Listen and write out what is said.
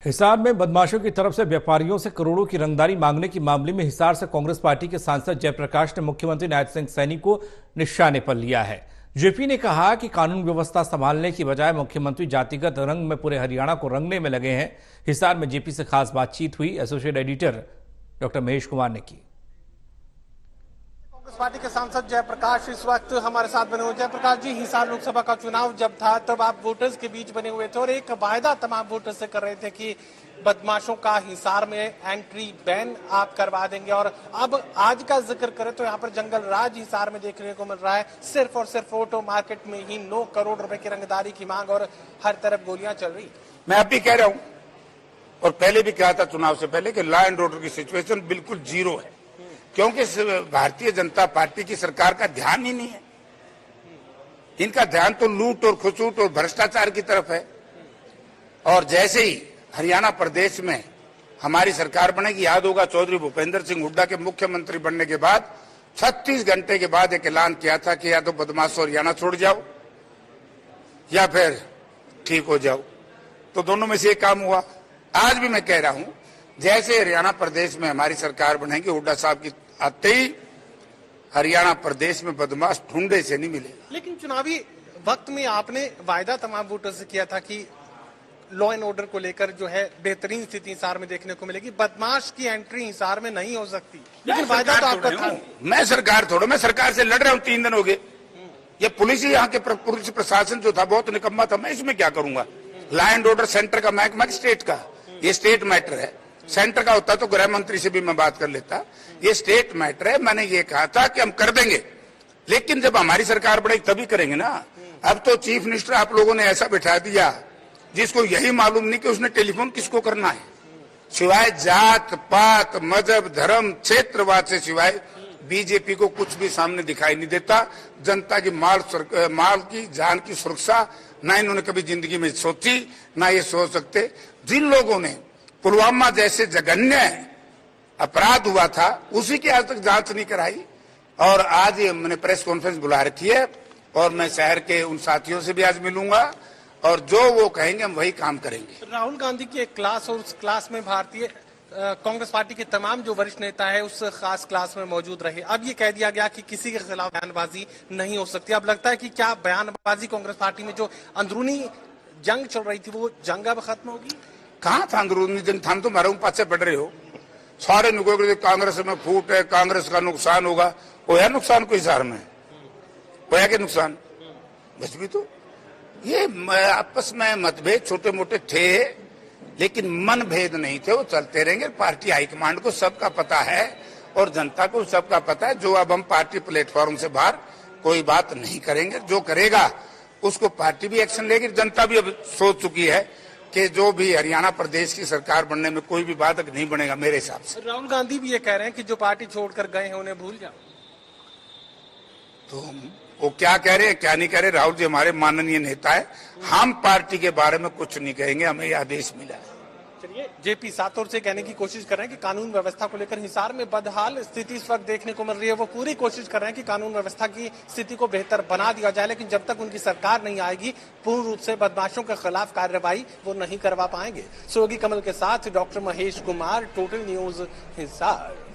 हिसार में बदमाशों की तरफ से व्यापारियों से करोड़ों की रंगदारी मांगने की मामले में हिसार से कांग्रेस पार्टी के सांसद जयप्रकाश ने मुख्यमंत्री नायब सिंह सैनी को निशाने पर लिया है। जेपी ने कहा कि कानून व्यवस्था संभालने की बजाय मुख्यमंत्री जातिगत रंग में पूरे हरियाणा को रंगने में लगे हैं। हिसार में जेपी से खास बातचीत हुई, associate editor doctor Mahesh Kumar ने की। कांग्रेस पार्टी के सांसद जयप्रकाश इस वक्त हमारे साथ बने हुए। जयप्रकाश जी, हिसार लोकसभा का चुनाव जब था तब आप वोटर्स के बीच बने हुए थे और एक वायदा तमाम वोटर्स से कर रहे थे कि बदमाशों का हिसार में एंट्री बैन आप करवा देंगे। और अब आज का जिक्र करें तो यहाँ पर जंगल राज हिसार में देखने को मिल रहा है। सिर्फ और सिर्फ ऑटो मार्केट में ही 9 करोड़ रुपए की रंगदारी की मांग और हर तरफ गोलियां चल रही। मैं अब भी कह रहा हूं और पहले भी कहा था चुनाव से पहले कि लॉ एंड ऑर्डर की सिचुएशन बिल्कुल जीरो है, क्योंकि भारतीय जनता पार्टी की सरकार का ध्यान ही नहीं है। इनका ध्यान तो लूट और खसूट और भ्रष्टाचार की तरफ है। और जैसे ही हरियाणा प्रदेश में हमारी सरकार बनेगी, याद होगा चौधरी भूपेंद्र सिंह हुड्डा के मुख्यमंत्री बनने के बाद 36 घंटे के बाद एक ऐलान किया था कि या तो बदमाशों हरियाणा छोड़ जाओ या फिर ठीक हो जाओ। तो दोनों में से एक काम हुआ। आज भी मैं कह रहा हूं, जैसे हरियाणा प्रदेश में हमारी सरकार बनेगी, हुड्डा साहब की आते ही हरियाणा प्रदेश में बदमाश ढूंढे से नहीं मिलेगा। लेकिन चुनावी वक्त में आपने वायदा तमाम वोटर से किया था कि लॉ एंड ऑर्डर को लेकर जो है बेहतरीन स्थिति हिसार में देखने को मिलेगी, बदमाश की एंट्री हिसार में नहीं हो सकती। लेकिन वायदा तो आपका था। मैं सरकार से लड़ रहा हूं, 3 दिन हो गए। ये पुलिस ही यहाँ के पुलिस प्रशासन जो था बहुत निकम्मा था। मैं इसमें क्या करूंगा? लॉ एंड ऑर्डर सेंटर का महकमा स्टेट का, ये स्टेट मैटर है। सेंटर का होता तो गृह मंत्री से भी मैं बात कर लेता। ये स्टेट मैटर है। मैंने ये कहा था कि हम कर देंगे, लेकिन जब हमारी सरकार बढ़ेगी तभी करेंगे ना। अब तो चीफ मिनिस्टर आप लोगों ने ऐसा बिठा दिया जिसको यही मालूम नहीं कि उसने टेलीफोन किसको करना है। सिवाय जात पात मजहब धर्म क्षेत्रवाद से सिवाय बीजेपी को कुछ भी सामने दिखाई नहीं देता। जनता की माल की जान की सुरक्षा ना इन्होंने कभी जिंदगी में सोची, ना ये सोच सकते। जिन लोगों ने पुलवामा जैसे जघन्य अपराध हुआ था उसी की आज तक जांच नहीं कराई। और आज मैंने प्रेस कॉन्फ्रेंस बुला रखी है और मैं शहर के उन साथियों से भी आज मिलूंगा और जो वो कहेंगे हम वही काम करेंगे। राहुल गांधी की एक क्लास और उस क्लास में भारतीय कांग्रेस पार्टी के तमाम जो वरिष्ठ नेता है उस खास क्लास में मौजूद रहे। अब ये कह दिया गया कि किसी के खिलाफ बयानबाजी नहीं हो सकती। अब लगता है कि क्या बयानबाजी कांग्रेस पार्टी में जो अंदरूनी जंग चल रही थी वो जंग अब खत्म होगी? कहाँ था अंदरूनी जंग? हम तो मारूं पाछे पड़ रहे हो सारे नुको कांग्रेस में फूट है, कांग्रेस का नुकसान होगा। होया नुकसान कोई हिसार में होया के नुकसान? बस भी तो ये आपस में मतभेद छोटे मोटे थे, लेकिन मन भेद नहीं थे। वो चलते रहेंगे। पार्टी हाईकमांड को सबका पता है और जनता को सबका पता है। जो अब हम पार्टी प्लेटफॉर्म से बाहर कोई बात नहीं करेंगे, जो करेगा उसको पार्टी भी एक्शन लेगी। जनता भी अब सोच चुकी है कि जो भी हरियाणा प्रदेश की सरकार बनने में कोई भी बाधक नहीं बनेगा मेरे हिसाब से। राहुल गांधी भी ये कह रहे हैं कि जो पार्टी छोड़कर गए हैं उन्हें भूल जाओ। तो वो क्या कह रहे हैं क्या नहीं कह रहे, राहुल जी हमारे माननीय नेता है। हम पार्टी के बारे में कुछ नहीं कहेंगे, हमें यह आदेश मिला है। चलिए, जेपी सातोर से कहने की कोशिश कर रहे हैं कि कानून व्यवस्था को लेकर हिसार में बदहाल स्थिति इस वक्त देखने को मिल रही है। वो पूरी कोशिश कर रहे हैं कि कानून व्यवस्था की स्थिति को बेहतर बना दिया जाए, लेकिन जब तक उनकी सरकार नहीं आएगी पूर्ण रूप से बदमाशों के खिलाफ कार्रवाई वो नहीं करवा पाएंगे। सोगी कमल के साथ doctor Mahesh Kumar, total news Hisar.